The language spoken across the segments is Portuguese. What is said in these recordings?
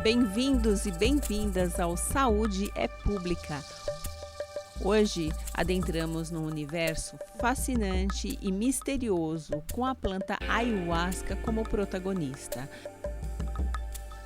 Bem-vindos e bem-vindas ao Saúde é Pública. Hoje adentramos num universo fascinante e misterioso com a planta ayahuasca como protagonista.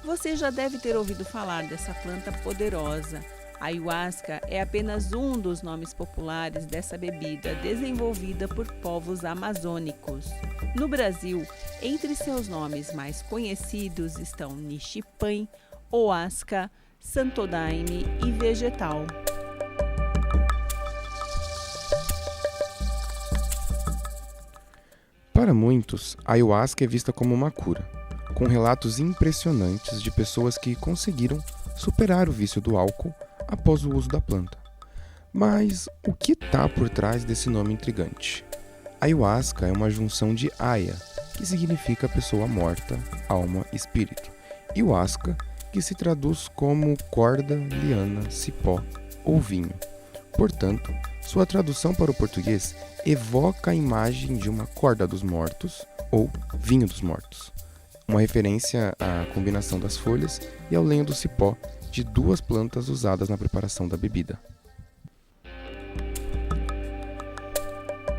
Você já deve ter ouvido falar dessa planta poderosa. A ayahuasca é apenas um dos nomes populares dessa bebida desenvolvida por povos amazônicos. No Brasil, entre seus nomes mais conhecidos estão Nixipan, Oasca, Santo Daime e Vegetal. Para muitos, a ayahuasca é vista como uma cura, com relatos impressionantes de pessoas que conseguiram superar o vício do álcool após o uso da planta. Mas o que está por trás desse nome intrigante? A ayahuasca é uma junção de aya, que significa pessoa morta, alma e espírito, e huasca, que se traduz como corda, liana, cipó ou vinho. Portanto, sua tradução para o português evoca a imagem de uma corda dos mortos ou vinho dos mortos, uma referência à combinação das folhas e ao lenho do cipó de duas plantas usadas na preparação da bebida.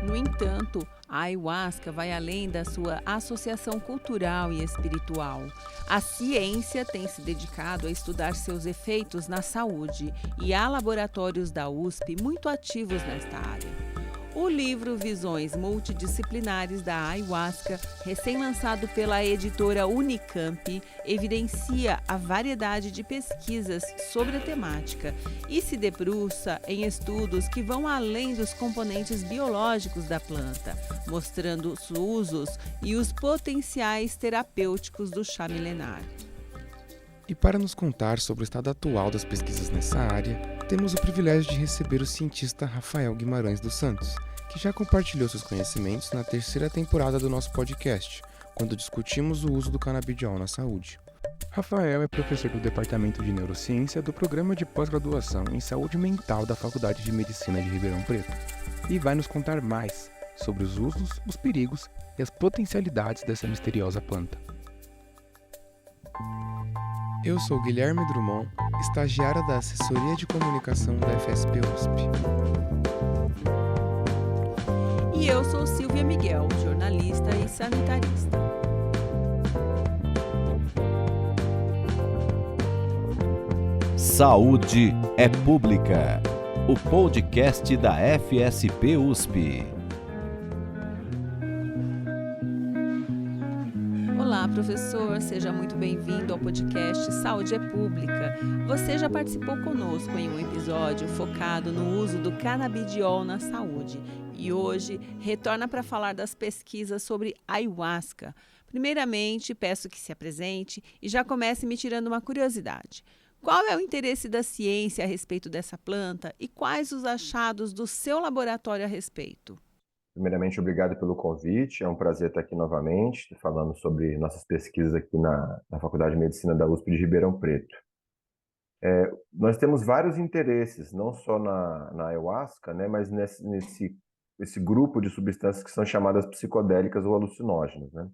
No entanto, a ayahuasca vai além da sua associação cultural e espiritual. A ciência tem se dedicado a estudar seus efeitos na saúde e há laboratórios da USP muito ativos nesta área. O livro Visões Multidisciplinares da Ayahuasca, recém-lançado pela editora Unicamp, evidencia a variedade de pesquisas sobre a temática e se debruça em estudos que vão além dos componentes biológicos da planta, mostrando os usos e os potenciais terapêuticos do chá milenar. E para nos contar sobre o estado atual das pesquisas nessa área, temos o privilégio de receber o cientista Rafael Guimarães dos Santos, que já compartilhou seus conhecimentos na terceira temporada do nosso podcast, quando discutimos o uso do canabidiol na saúde. Rafael é professor do Departamento de Neurociência do Programa de Pós-Graduação em Saúde Mental da Faculdade de Medicina de Ribeirão Preto e vai nos contar mais sobre os usos, os perigos e as potencialidades dessa misteriosa planta. Eu sou Guilherme Drummond, estagiário da Assessoria de Comunicação da FSP USP. E eu sou Silvia Miguel, jornalista e sanitarista. Saúde é Pública, o podcast da FSP USP. Olá, professor, seja muito bem-vindo ao podcast Saúde é Pública. Você já participou conosco em um episódio focado no uso do canabidiol na saúde e hoje retorna para falar das pesquisas sobre ayahuasca. Primeiramente, peço que se apresente e já comece me tirando uma curiosidade. Qual é o interesse da ciência a respeito dessa planta e quais os achados do seu laboratório a respeito? Primeiramente, obrigado pelo convite. É um prazer estar aqui novamente, falando sobre nossas pesquisas aqui na Faculdade de Medicina da USP de Ribeirão Preto. Nós temos vários interesses, não só na ayahuasca, né, mas nesse grupo de substâncias que são chamadas psicodélicas ou alucinógenas, né?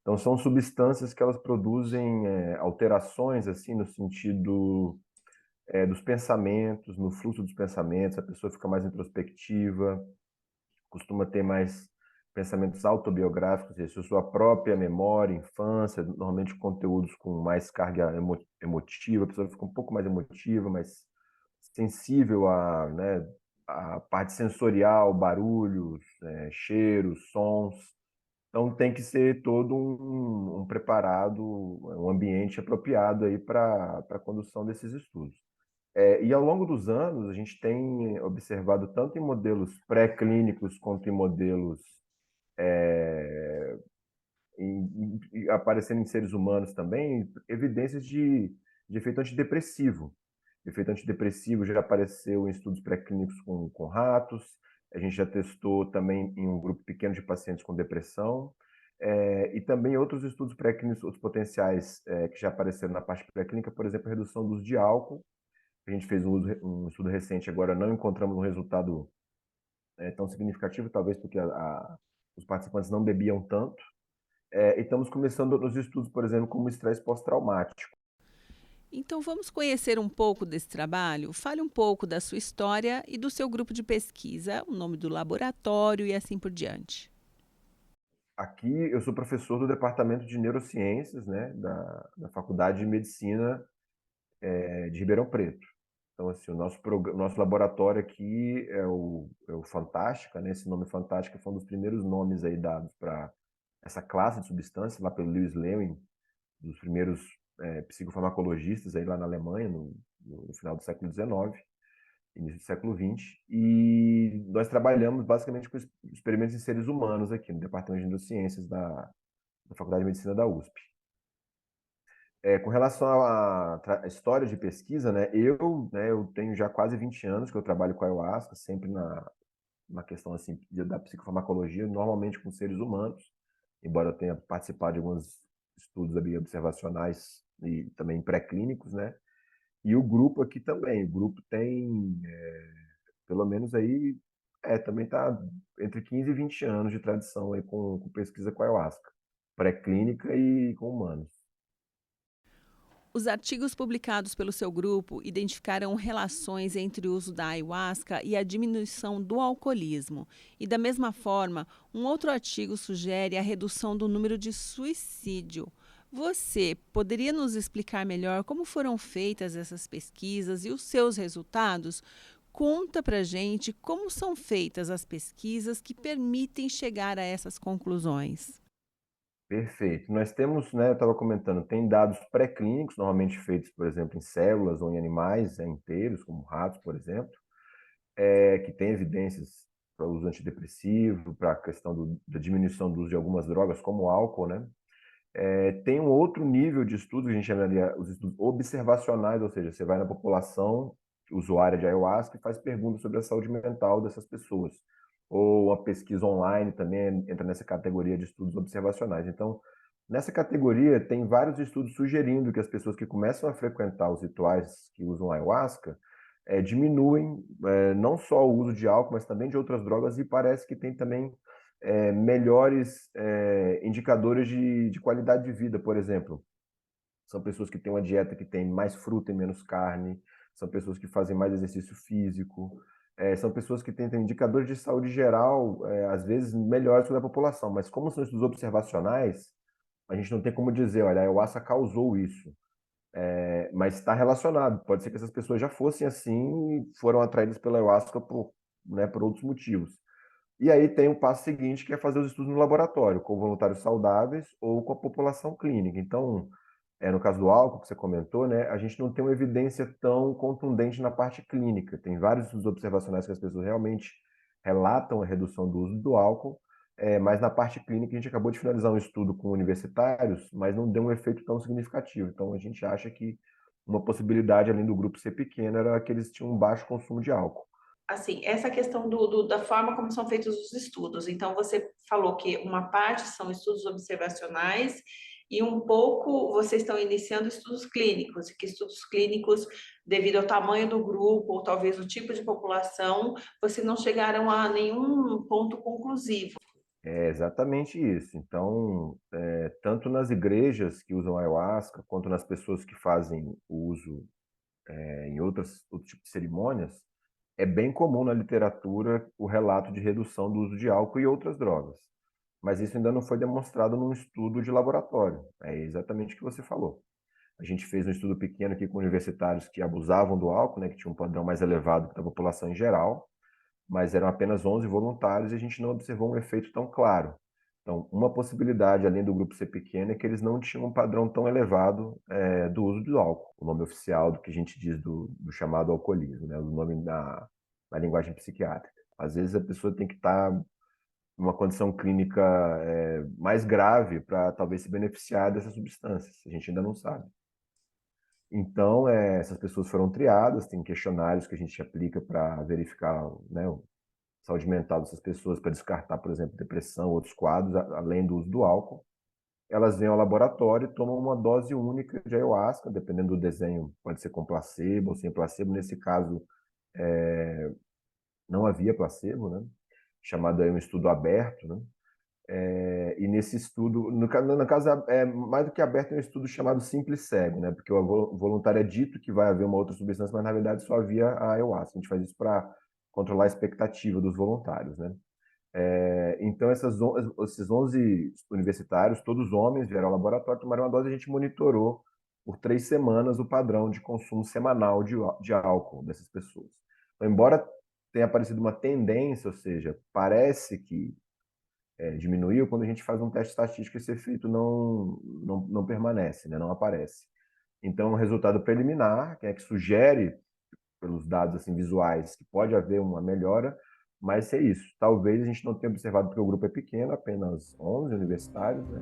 Então, são substâncias que elas produzem alterações assim, no sentido dos pensamentos, no fluxo dos pensamentos, a pessoa fica mais introspectiva, costuma ter mais pensamentos autobiográficos, isso, sua própria memória, infância, normalmente conteúdos com mais carga emotiva, a pessoa fica um pouco mais emotiva, mais sensível à parte sensorial, barulhos, cheiros, sons. Então tem que ser todo um preparado, um ambiente apropriado aí para a condução desses estudos. E ao longo dos anos, a gente tem observado tanto em modelos pré-clínicos quanto em modelos aparecendo em seres humanos também, evidências de efeito antidepressivo. O efeito antidepressivo já apareceu em estudos pré-clínicos com ratos, a gente já testou também em um grupo pequeno de pacientes com depressão, e também outros estudos pré-clínicos, outros potenciais que já apareceram na parte pré-clínica, por exemplo, a redução do uso de álcool. A gente fez um estudo recente agora, não encontramos um resultado tão significativo, talvez porque os participantes não bebiam tanto. E estamos começando nos estudos, por exemplo, como estresse pós-traumático. Então vamos conhecer um pouco desse trabalho? Fale um pouco da sua história e do seu grupo de pesquisa, o nome do laboratório e assim por diante. Aqui eu sou professor do Departamento de Neurociências, né, da Faculdade de Medicina de Ribeirão Preto. Então, assim, o nosso laboratório aqui é o Fantástica, né? Esse nome Fantástica foi um dos primeiros nomes aí dados para essa classe de substâncias, lá pelo Lewis Lewin, dos primeiros psicofarmacologistas aí lá na Alemanha, no final do século XIX, início do século XX. E nós trabalhamos basicamente com experimentos em seres humanos aqui no Departamento de Neurociências da Faculdade de Medicina da USP. Com relação à história de pesquisa, eu tenho já quase 20 anos que eu trabalho com ayahuasca, sempre na questão assim, da psicofarmacologia, normalmente com seres humanos, embora eu tenha participado de alguns estudos ali observacionais e também pré-clínicos, né? E o grupo aqui também, o grupo tem pelo menos aí, também está entre 15 e 20 anos de tradição aí com pesquisa com ayahuasca, pré-clínica e com humanos. Os artigos publicados pelo seu grupo identificaram relações entre o uso da ayahuasca e a diminuição do alcoolismo. E, da mesma forma, um outro artigo sugere a redução do número de suicídio. Você poderia nos explicar melhor como foram feitas essas pesquisas e os seus resultados? Conta pra gente como são feitas as pesquisas que permitem chegar a essas conclusões. Perfeito. Nós temos, né, eu estava comentando, tem dados pré-clínicos, normalmente feitos, por exemplo, em células ou em animais inteiros, como ratos, por exemplo, que tem evidências para o uso antidepressivo, para a questão da diminuição do uso de algumas drogas, como o álcool, né? Tem um outro nível de estudo que a gente chamaria os estudos observacionais, ou seja, você vai na população usuária de ayahuasca e faz perguntas sobre a saúde mental dessas pessoas. Ou a pesquisa online também entra nessa categoria de estudos observacionais. Então, nessa categoria, tem vários estudos sugerindo que as pessoas que começam a frequentar os rituais que usam ayahuasca diminuem não só o uso de álcool, mas também de outras drogas, e parece que tem também melhores indicadores de qualidade de vida, por exemplo. São pessoas que têm uma dieta que tem mais fruta e menos carne, são pessoas que fazem mais exercício físico, são pessoas que têm indicadores de saúde geral, às vezes, melhores que o da população. Mas como são estudos observacionais, a gente não tem como dizer, olha, a ayahuasca causou isso. Mas está relacionado. Pode ser que essas pessoas já fossem assim e foram atraídas pela ayahuasca por outros motivos. E aí tem o passo seguinte, que é fazer os estudos no laboratório, com voluntários saudáveis ou com a população clínica. Então, no caso do álcool que você comentou, né, a gente não tem uma evidência tão contundente na parte clínica. Tem vários estudos observacionais que as pessoas realmente relatam a redução do uso do álcool, mas na parte clínica a gente acabou de finalizar um estudo com universitários, mas não deu um efeito tão significativo. Então, a gente acha que uma possibilidade, além do grupo ser pequeno, era que eles tinham um baixo consumo de álcool. Assim, essa questão da forma como são feitos os estudos. Então, você falou que uma parte são estudos observacionais e um pouco vocês estão iniciando estudos clínicos, e que estudos clínicos, devido ao tamanho do grupo ou talvez o tipo de população, vocês não chegaram a nenhum ponto conclusivo. É exatamente isso. Então, tanto nas igrejas que usam ayahuasca, quanto nas pessoas que fazem o uso em outro tipo de cerimônias, é bem comum na literatura o relato de redução do uso de álcool e outras drogas. Mas isso ainda não foi demonstrado num estudo de laboratório. É exatamente o que você falou. A gente fez um estudo pequeno aqui com universitários que abusavam do álcool, né, que tinha um padrão mais elevado que da população em geral, mas eram apenas 11 voluntários e a gente não observou um efeito tão claro. Então, uma possibilidade, além do grupo ser pequeno, é que eles não tinham um padrão tão elevado do uso do álcool, o nome oficial do que a gente diz do chamado alcoolismo, né? O nome na linguagem psiquiátrica. Às vezes a pessoa tem que estar numa condição clínica mais grave para talvez se beneficiar dessas substâncias, a gente ainda não sabe. Então, essas pessoas foram triadas, tem questionários que a gente aplica para verificar, né, a saúde mental dessas pessoas, para descartar, por exemplo, depressão, outros quadros, além do uso do álcool. Elas vêm ao laboratório e tomam uma dose única de ayahuasca, dependendo do desenho, pode ser com placebo ou sem placebo. Nesse caso, não havia placebo, né? Chamado aí um estudo aberto, né? E nesse estudo, no caso, mais do que aberto, é um estudo chamado Simples Cego, né? Porque o voluntário é dito que vai haver uma outra substância, mas na verdade só havia a ayahuasca. A gente faz isso para controlar a expectativa dos voluntários, né? Então, esses 11 universitários, todos homens, vieram ao laboratório, tomaram uma dose e a gente monitorou por 3 semanas o padrão de consumo semanal de álcool dessas pessoas. Então, embora tenha aparecido uma tendência, ou seja, parece que diminuiu, quando a gente faz um teste estatístico, esse efeito não permanece, né? Não aparece. Então, o resultado preliminar, que é que sugere, pelos dados assim, visuais, que pode haver uma melhora, mas é isso. Talvez a gente não tenha observado, porque o grupo é pequeno, apenas 11 universitários, né?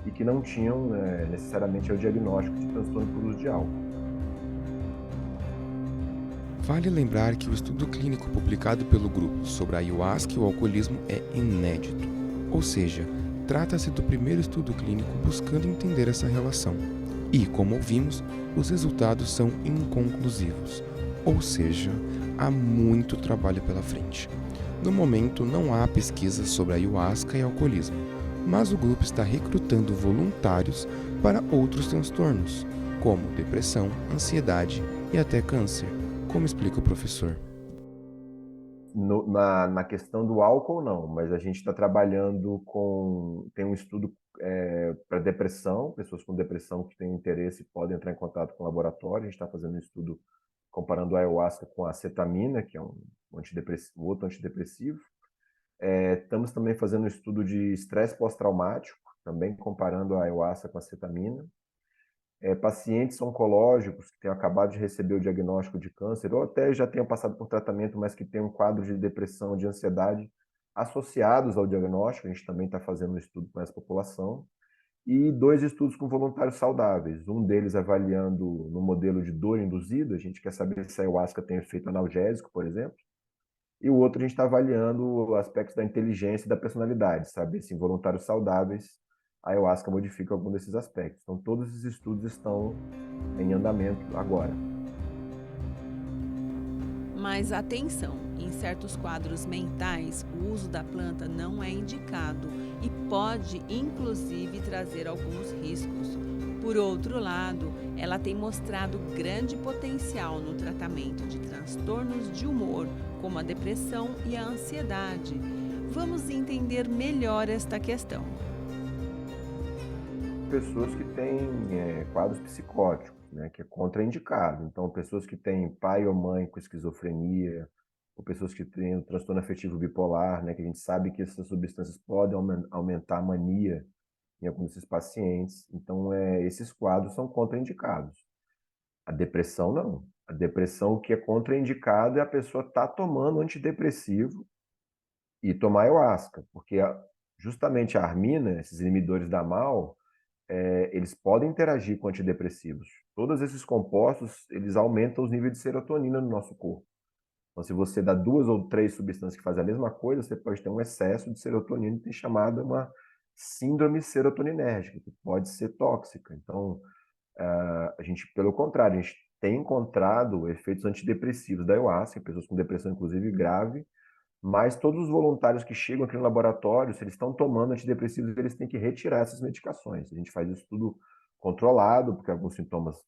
E que não tinham necessariamente o diagnóstico de transtorno por uso de álcool. Vale lembrar que o estudo clínico publicado pelo grupo sobre a ayahuasca e o alcoolismo é inédito, ou seja, trata-se do primeiro estudo clínico buscando entender essa relação. E, como ouvimos, os resultados são inconclusivos, ou seja, há muito trabalho pela frente. No momento, não há pesquisas sobre ayahuasca e alcoolismo, mas o grupo está recrutando voluntários para outros transtornos, como depressão, ansiedade e até câncer, como explica o professor. Na questão do álcool, não, mas a gente está trabalhando tem um estudo para depressão, pessoas com depressão que têm interesse podem entrar em contato com o laboratório. A gente está fazendo um estudo comparando a ayahuasca com a acetamina, que é um outro antidepressivo. Estamos também fazendo um estudo de estresse pós-traumático, também comparando a ayahuasca com a acetamina. Pacientes oncológicos que tenham acabado de receber o diagnóstico de câncer, ou até já tenham passado por tratamento, mas que têm um quadro de depressão, de ansiedade associados ao diagnóstico, a gente também está fazendo um estudo com essa população. E 2 estudos com voluntários saudáveis, um deles avaliando no modelo de dor induzida, a gente quer saber se a ayahuasca tem efeito analgésico, por exemplo, e o outro a gente está avaliando aspectos da inteligência e da personalidade, saber se em voluntários saudáveis a ayahuasca modifica algum desses aspectos. Então, todos esses estudos estão em andamento agora. Mas atenção, em certos quadros mentais, o uso da planta não é indicado e pode, inclusive, trazer alguns riscos. Por outro lado, ela tem mostrado grande potencial no tratamento de transtornos de humor, como a depressão e a ansiedade. Vamos entender melhor esta questão. Pessoas que têm quadros psicóticos, né, que é contraindicado. Então, pessoas que têm pai ou mãe com esquizofrenia, ou pessoas que têm o transtorno afetivo bipolar, né, que a gente sabe que essas substâncias podem aumentar a mania em alguns desses pacientes. Então, esses quadros são contraindicados. A depressão, não. A depressão, o que é contraindicado é a pessoa estar tomando antidepressivo e tomar ayahuasca, porque justamente a armina, esses inibidores da MAO, eles podem interagir com antidepressivos. Todos esses compostos, eles aumentam os níveis de serotonina no nosso corpo. Então, se você dá 2 ou 3 substâncias que fazem a mesma coisa, você pode ter um excesso de serotonina, que é chamada uma síndrome serotoninérgica, que pode ser tóxica. Então, a gente, pelo contrário, a gente tem encontrado efeitos antidepressivos da ayahuasca, em pessoas com depressão, inclusive, grave, mas todos os voluntários que chegam aqui no laboratório, se eles estão tomando antidepressivos, eles têm que retirar essas medicações. A gente faz isso tudo controlado, porque alguns sintomas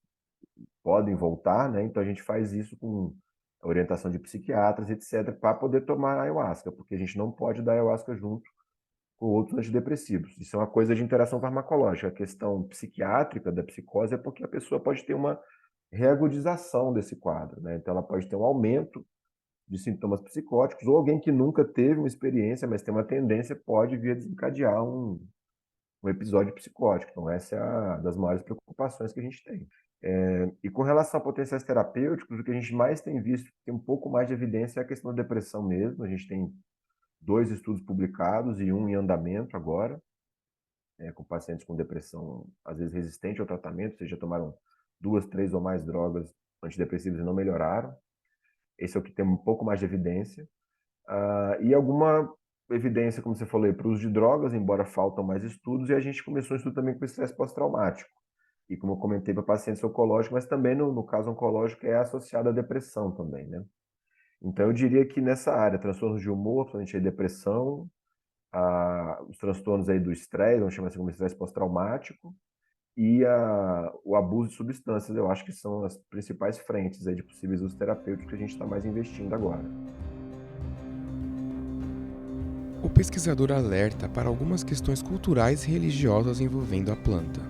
podem voltar, né? Então a gente faz isso com orientação de psiquiatras, etc., para poder tomar ayahuasca, porque a gente não pode dar ayahuasca junto com outros antidepressivos. Isso é uma coisa de interação farmacológica. A questão psiquiátrica da psicose é porque a pessoa pode ter uma reagudização desse quadro, né? Então ela pode ter um aumento de sintomas psicóticos, ou alguém que nunca teve uma experiência, mas tem uma tendência, pode vir a desencadear um episódio psicótico. Então, essa é uma das maiores preocupações que a gente tem. E com relação a potenciais terapêuticos, o que a gente mais tem visto, tem um pouco mais de evidência, é a questão da depressão mesmo. A gente tem 2 estudos publicados e um em andamento agora, com pacientes com depressão, às vezes resistente ao tratamento, ou seja, tomaram 2, 3 ou mais drogas antidepressivas e não melhoraram. Esse é o que tem um pouco mais de evidência. E alguma evidência, como você falou, para o uso de drogas, embora faltam mais estudos, e a gente começou um estudo também com estresse pós-traumático. E como eu comentei, para pacientes oncológicos, mas também no caso oncológico é associado à depressão também, né? Então eu diria que nessa área, transtornos de humor, principalmente a depressão, os transtornos aí do estresse, vamos chamar assim como estresse pós-traumático, e o abuso de substâncias. Eu acho que são as principais frentes aí de possíveis usos terapêuticos que a gente está mais investindo agora. O pesquisador alerta para algumas questões culturais e religiosas envolvendo a planta.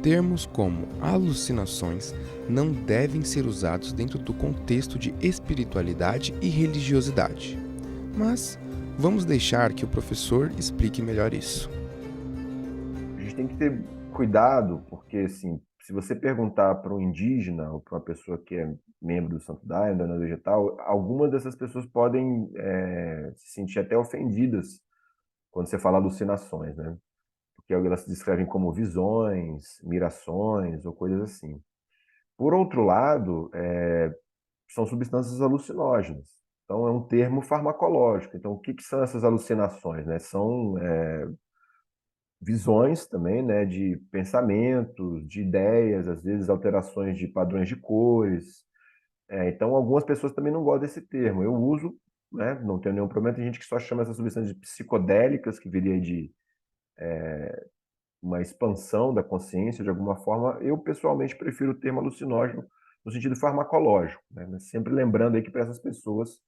Termos como alucinações não devem ser usados dentro do contexto de espiritualidade e religiosidade. Mas vamos deixar que o professor explique melhor isso. A gente tem que ter cuidado, porque assim, se você perguntar para um indígena ou para uma pessoa que é membro do Santo Daime, da União Vegetal, algumas dessas pessoas podem se sentir até ofendidas quando você fala alucinações, né? Porque elas se descrevem como visões, mirações ou coisas assim. Por outro lado, são substâncias alucinógenas. Então, é um termo farmacológico. Então, o que são essas alucinações, né? São visões também, né, de pensamentos, de ideias, às vezes alterações de padrões de cores. Então, algumas pessoas também não gostam desse termo. Eu uso, né, não tenho nenhum problema. Tem gente que só chama essas substâncias de psicodélicas, que viria de uma expansão da consciência de alguma forma. Eu, pessoalmente, prefiro o termo alucinógeno no sentido farmacológico, né? Mas sempre lembrando aí que para essas pessoas,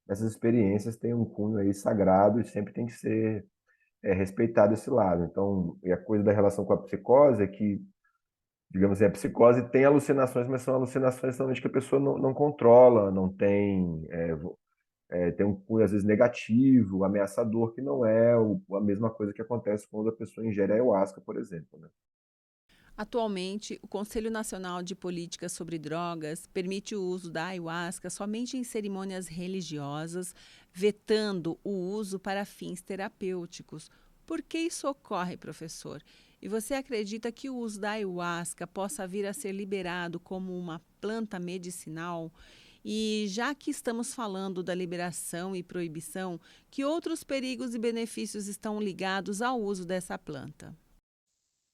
essas experiências têm um cunho aí sagrado e sempre tem que ser respeitado esse lado. Então, e a coisa da relação com a psicose é que, digamos assim, a psicose tem alucinações, mas são alucinações somente que a pessoa não controla, não tem, tem um cunho às vezes negativo, ameaçador, que não é a mesma coisa que acontece quando a pessoa ingere ayahuasca, por exemplo, né? Atualmente, o Conselho Nacional de Políticas sobre Drogas permite o uso da ayahuasca somente em cerimônias religiosas, vetando o uso para fins terapêuticos. Por que isso ocorre, professor? E você acredita que o uso da ayahuasca possa vir a ser liberado como uma planta medicinal? E já que estamos falando da liberação e proibição, que outros perigos e benefícios estão ligados ao uso dessa planta?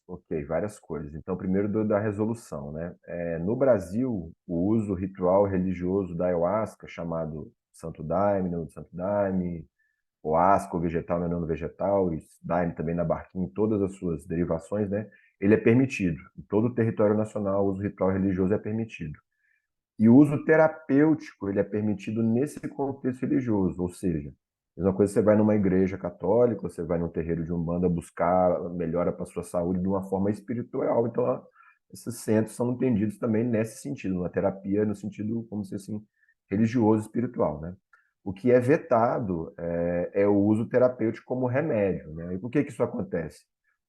Ok, várias coisas. Então, primeiro da resolução, né? No Brasil, o uso ritual religioso da ayahuasca, chamado Santo Daime, Nano do Santo Daime, Oasca, o vegetal, Nano vegetal, e Daime também na barquinha, em todas as suas derivações, né? Ele é permitido. Em todo o território nacional, o uso ritual religioso é permitido. E o uso terapêutico, ele é permitido nesse contexto religioso, ou seja, mesma coisa você vai numa igreja católica, você vai num terreiro de Umbanda buscar melhora para sua saúde de uma forma espiritual. Então, esses centros são entendidos também nesse sentido, na terapia, no sentido, como se assim, religioso, espiritual, né? O que é vetado é o uso terapêutico como remédio, né? E por que isso acontece?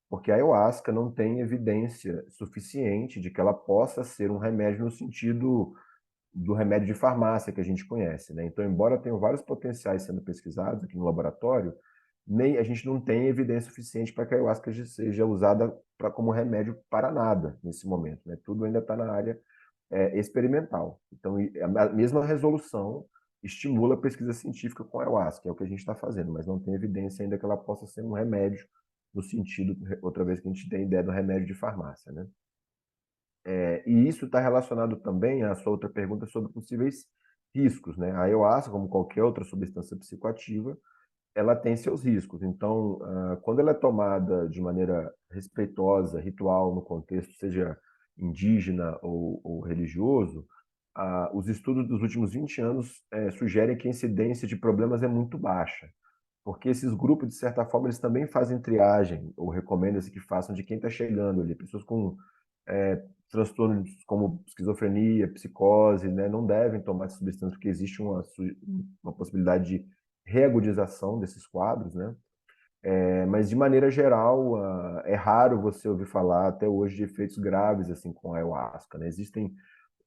Porque a ayahuasca não tem evidência suficiente de que ela possa ser um remédio no sentido do remédio de farmácia que a gente conhece, né? Então, embora tenham vários potenciais sendo pesquisados aqui no laboratório, nem a gente não tem evidência suficiente para que a ayahuasca seja usada como remédio para nada nesse momento, né? Tudo ainda está na área experimental. Então, a mesma resolução estimula a pesquisa científica com a ayahuasca, é o que a gente está fazendo, mas não tem evidência ainda que ela possa ser um remédio no sentido, outra vez que a gente tem ideia do remédio de farmácia, né? E isso está relacionado também à sua outra pergunta sobre possíveis riscos, né? A ayahuasca, como qualquer outra substância psicoativa, ela tem seus riscos. Então, quando ela é tomada de maneira respeitosa, ritual, no contexto, seja indígena ou religioso, os estudos dos últimos 20 anos sugerem que a incidência de problemas é muito baixa, porque esses grupos, de certa forma, eles também fazem triagem, ou recomenda-se que façam de quem está chegando ali, pessoas com transtornos como esquizofrenia, psicose, né, não devem tomar essa substância porque existe uma possibilidade de reagudização desses quadros, né? Mas de maneira geral, é raro você ouvir falar até hoje de efeitos graves assim com a ayahuasca, né? Existem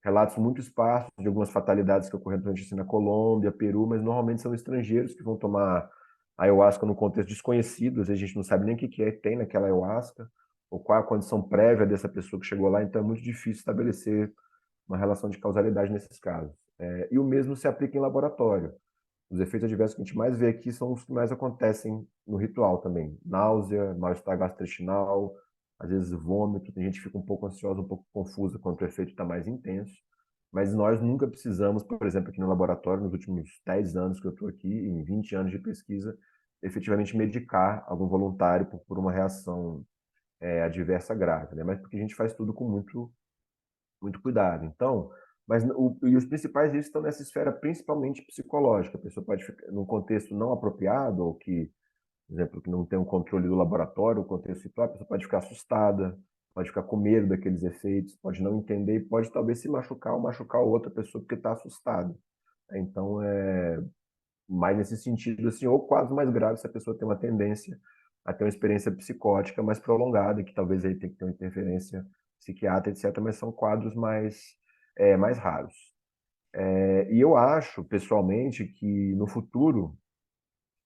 relatos muito esparsos de algumas fatalidades que ocorreram durante assim, na Colômbia, Peru, mas normalmente são estrangeiros que vão tomar ayahuasca num contexto desconhecido, às vezes a gente não sabe nem o que tem naquela ayahuasca, ou qual a condição prévia dessa pessoa que chegou lá, então é muito difícil estabelecer uma relação de causalidade nesses casos. E o mesmo se aplica em laboratório. Os efeitos adversos que a gente mais vê aqui são os que mais acontecem no ritual também. Náusea, mal-estar gastrointestinal, às vezes vômito, tem gente que fica um pouco ansiosa, um pouco confusa quando o efeito está mais intenso. Mas nós nunca precisamos, por exemplo, aqui no laboratório, nos últimos 10 anos que eu estou aqui, em 20 anos de pesquisa, efetivamente medicar algum voluntário por uma reação adversa grave, né? Mas porque a gente faz tudo com muito cuidado. Então, e os principais riscos estão nessa esfera principalmente psicológica. A pessoa pode ficar num contexto não apropriado, ou que, por exemplo, que não tem um controle do laboratório, o contexto ritual, a pessoa pode ficar assustada, pode ficar com medo daqueles efeitos, pode não entender e pode talvez se machucar ou machucar outra pessoa porque está assustada. Então, mais nesse sentido, assim, ou quase mais grave se a pessoa tem uma tendência a ter uma experiência psicótica mais prolongada, que talvez aí tenha que ter uma interferência psiquiátrica, etc., mas são quadros mais raros. E eu acho, pessoalmente, que no futuro,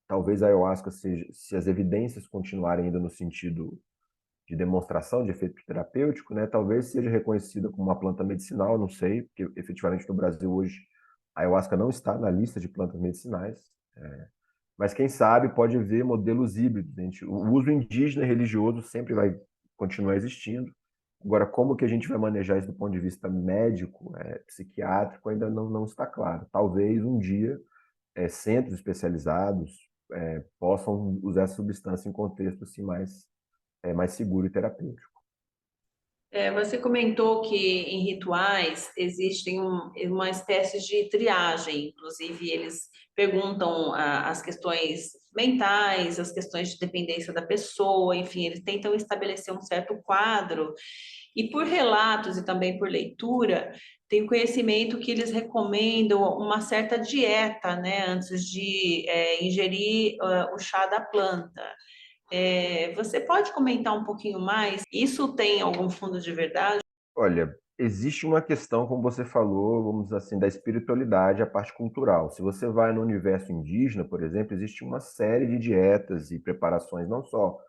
talvez a ayahuasca seja, se as evidências continuarem ainda no sentido de demonstração de efeito terapêutico, né, talvez seja reconhecida como uma planta medicinal, não sei, porque efetivamente no Brasil hoje a ayahuasca não está na lista de plantas medicinais, mas quem sabe pode haver modelos híbridos. Gente. O uso indígena e religioso sempre vai continuar existindo. Agora, como que a gente vai manejar isso do ponto de vista médico, psiquiátrico, ainda não está claro. Talvez um dia centros especializados possam usar essa substância em contexto assim, mais seguro e terapêutico. Você comentou que em rituais existem uma espécie de triagem, inclusive eles perguntam as questões mentais, as questões de dependência da pessoa, enfim, eles tentam estabelecer um certo quadro. E por relatos e também por leitura, tenho conhecimento que eles recomendam uma certa dieta, né, antes de ingerir o chá da planta. Você pode comentar um pouquinho mais? Isso tem algum fundo de verdade? Olha, existe uma questão, como você falou, vamos dizer assim, da espiritualidade, a parte cultural. Se você vai no universo indígena, por exemplo, existe uma série de dietas e preparações, não só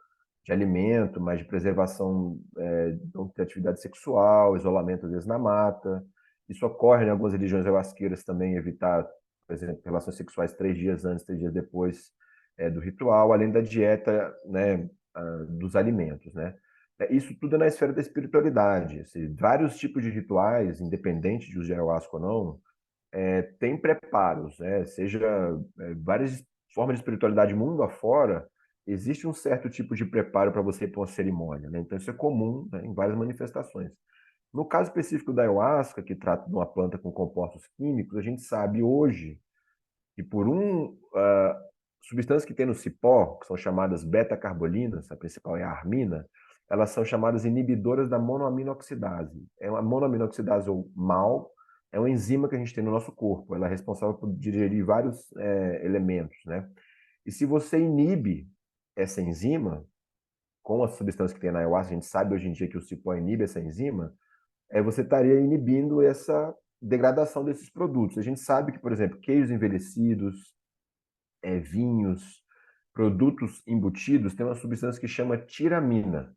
de alimento, mas de preservação de não ter atividade sexual, isolamento às vezes na mata. Isso ocorre em algumas religiões ayahuasqueiras também, evitar, por exemplo, relações sexuais 3 dias antes, 3 dias depois do ritual, além da dieta, né, dos alimentos, né? Isso tudo é na esfera da espiritualidade. Assim, vários tipos de rituais, independente de uso de ayahuasca ou não, tem preparos, né? Seja várias formas de espiritualidade mundo afora, existe um certo tipo de preparo para você ir para uma cerimônia, né? Então isso é comum, né, em várias manifestações. No caso específico da ayahuasca, que trata de uma planta com compostos químicos, a gente sabe hoje que por substâncias que tem no cipó, que são chamadas beta-carbolinas, a principal é a armina, elas são chamadas inibidoras da monoaminoxidase. A monoaminoxidase, ou MAO, é uma enzima que a gente tem no nosso corpo. Ela é responsável por digerir vários elementos, né? E se você inibe essa enzima, com as substâncias que tem na ayahuasca, a gente sabe hoje em dia que o cipó inibe essa enzima, você estaria inibindo essa degradação desses produtos. A gente sabe que, por exemplo, queijos envelhecidos, vinhos, produtos embutidos, tem uma substância que chama tiramina,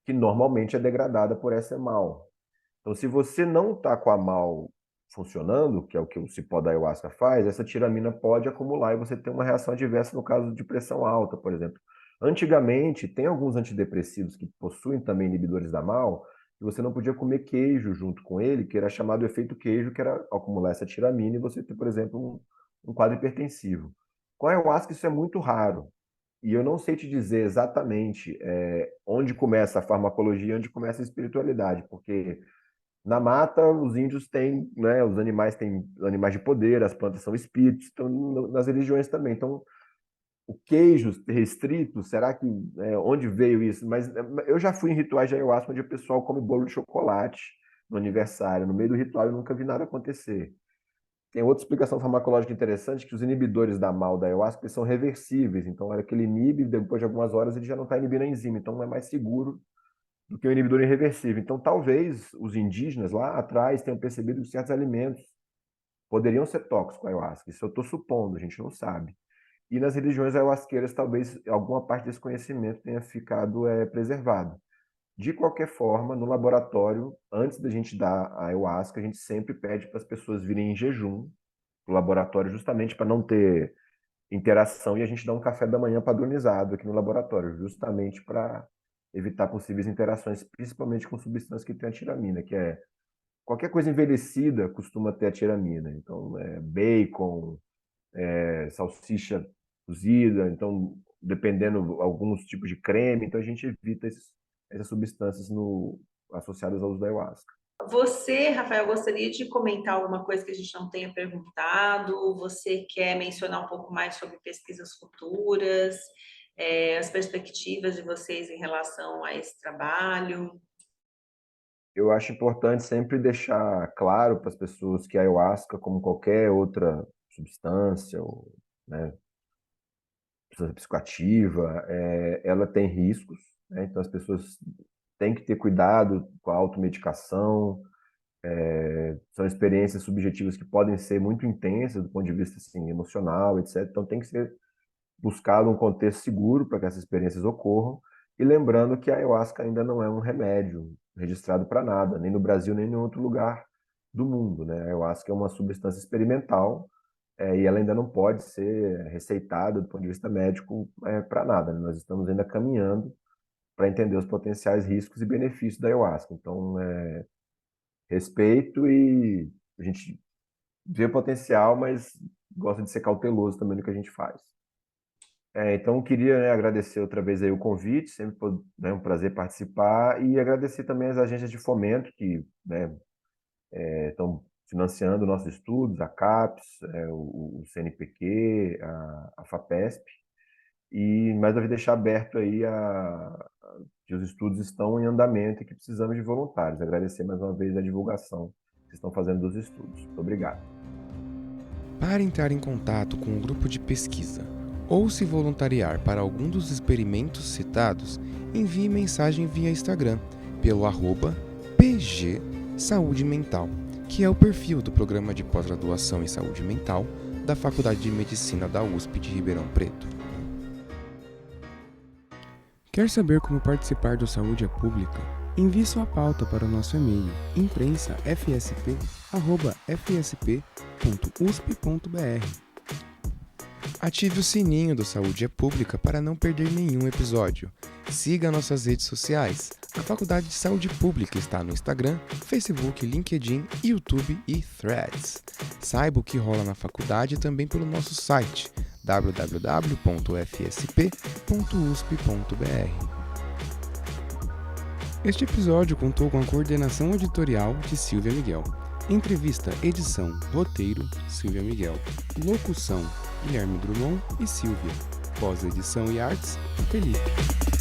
que normalmente é degradada por essa mal. Então, se você não está com a mal funcionando, que é o que o cipó da ayahuasca faz, essa tiramina pode acumular e você tem uma reação adversa no caso de pressão alta, por exemplo. Antigamente, tem alguns antidepressivos que possuem também inibidores da mal, e você não podia comer queijo junto com ele, que era chamado efeito queijo, que era acumular essa tiramina e você ter, por exemplo, um quadro hipertensivo. Com a ayahuasca isso é muito raro. E eu não sei te dizer exatamente onde começa a farmacologia e onde começa a espiritualidade, porque na mata os índios têm, né, os animais têm animais de poder, as plantas são espíritos, então nas religiões também. Então, o queijo restrito, será que onde veio isso? Mas eu já fui em rituais de ayahuasca onde o pessoal come bolo de chocolate no aniversário, no meio do ritual eu nunca vi nada acontecer. Tem outra explicação farmacológica interessante, que os inibidores da MAO da ayahuasca eles são reversíveis. Então, na hora que ele inibe, depois de algumas horas, ele já não está inibindo a enzima. Então, é mais seguro do que o inibidor irreversível. Então, talvez os indígenas lá atrás tenham percebido que certos alimentos poderiam ser tóxicos com a ayahuasca. Isso eu estou supondo, a gente não sabe. E nas religiões ayahuasqueiras, talvez alguma parte desse conhecimento tenha ficado preservado. De qualquer forma, no laboratório, antes da gente dar a ayahuasca, a gente sempre pede para as pessoas virem em jejum para o laboratório, justamente para não ter interação, e a gente dá um café da manhã padronizado aqui no laboratório, justamente para evitar possíveis interações, principalmente com substâncias que têm a tiramina, que é qualquer coisa envelhecida costuma ter a tiramina. Então, bacon, salsicha cozida, então dependendo alguns tipos de creme, então a gente evita essas substâncias associadas ao uso da ayahuasca. Você, Rafael, gostaria de comentar alguma coisa que a gente não tenha perguntado? Você quer mencionar um pouco mais sobre pesquisas futuras, as perspectivas de vocês em relação a esse trabalho? Eu acho importante sempre deixar claro para as pessoas que a ayahuasca, como qualquer outra substância, ou, né, substância psicoativa, ela tem riscos, né? Então as pessoas têm que ter cuidado com a automedicação. São experiências subjetivas que podem ser muito intensas do ponto de vista assim, emocional, etc. Então tem que ser buscado um contexto seguro para que essas experiências ocorram. E lembrando que a ayahuasca ainda não é um remédio registrado para nada, nem no Brasil, nem em outro lugar do mundo, né? A ayahuasca é uma substância experimental, e ela ainda não pode ser receitada do ponto de vista médico para nada, né? Nós estamos ainda caminhando para entender os potenciais riscos e benefícios da ayahuasca. Então, respeito, e a gente vê potencial, mas gosta de ser cauteloso também no que a gente faz. Então, eu queria, né, agradecer outra vez aí o convite, sempre é um prazer participar, e agradecer também as agências de fomento que, né, estão financiando nossos estudos, a CAPES, o CNPq, a FAPESP, e mais uma vez deixar aberto aí que os estudos estão em andamento e que precisamos de voluntários. Agradecer mais uma vez a divulgação que estão fazendo dos estudos. Muito obrigado. Para entrar em contato com o grupo de pesquisa ou se voluntariar para algum dos experimentos citados, envie mensagem via Instagram pelo @PG Saúde Mental, que é o perfil do Programa de Pós-Graduação em Saúde Mental da Faculdade de Medicina da USP de Ribeirão Preto. Quer saber como participar do Saúde é Pública? Envie sua pauta para o nosso e-mail imprensafsp@fsp.usp.br. Ative o sininho do Saúde é Pública para não perder nenhum episódio. Siga nossas redes sociais. A Faculdade de Saúde Pública está no Instagram, Facebook, LinkedIn, YouTube e Threads. Saiba o que rola na faculdade também pelo nosso site www.fsp.usp.br. Este episódio contou com a coordenação editorial de Silvia Miguel. Entrevista, edição, roteiro, Silvia Miguel. Locução, Guilherme Drummond e Silvia. Pós-edição e artes, Felipe.